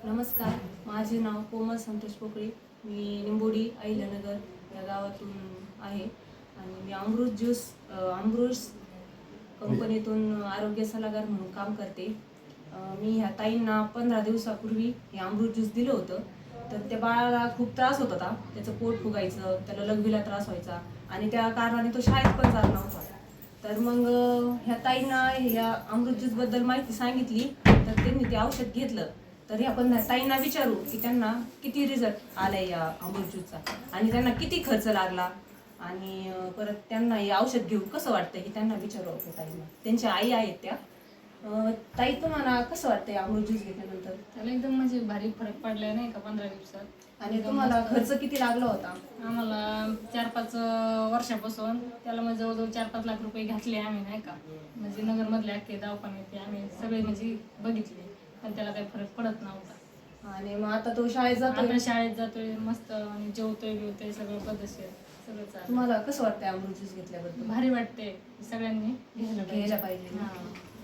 नमस्कार, माझे नाव कोमल संतोष पोकळे. मी निंबोडी अहिल्यानगर या गावातून आहे आणि मी अमृत कंपनीतून आरोग्य सल्लागार म्हणून काम करते. मी ह्या ताईंना 15 दिवसापूर्वी हे अमृत ज्यूस दिलं होतं. तर त्या बाळाला खूप त्रास होत होता. त्याचं पोट फुगायचं, त्याला लघवीला त्रास व्हायचा आणि त्या कारणाने तो शाळेत पण जात नव्हता. तर मग ह्या ताईंना ह्या अमृत ज्यूसबद्दल माहिती सांगितली, तर त्यांनी ते औषध घेतलं. तर आपण ताईंना विचारू की त्यांना किती रिझल्ट आलाय या अमृत ज्यूसचा आणि त्यांना किती खर्च लागला आणि परत त्यांना हे औषध घेऊन कसं वाटतं हे त्यांना विचारू आपण ताईंना. त्यांच्या आई आहेत त्या. ताई, तुम्हाला कसं वाटतंय अमृत ज्यूस घेतल्यानंतर? त्याला एकदम म्हणजे भारी फरक पडलाय नाही का 15 दिवसात. आणि तुम्हाला खर्च किती लागला होता? आम्हाला 4-5 वर्षापासून त्याला म्हणजे जवळजवळ 4-5 लाख रुपये घातले आम्ही नाही का. म्हणजे नगरमधले अख्खे दवाखाने ते आम्ही सगळे म्हणजे बघितले, पण त्याला काही फरक पडत नव्हता. आणि मग आता तो शाळेत जातोय? आता शाळेत जातोय मस्त आणि जेवतोय सगळं पद्धतशीर सगळं चालू. तुम्हाला कसं वाटतंय अमृत ज्यूस घेतल्याबद्दल? भारी वाटते, सगळ्यांनी घ्यायला घ्यायला पाहिजे. हां.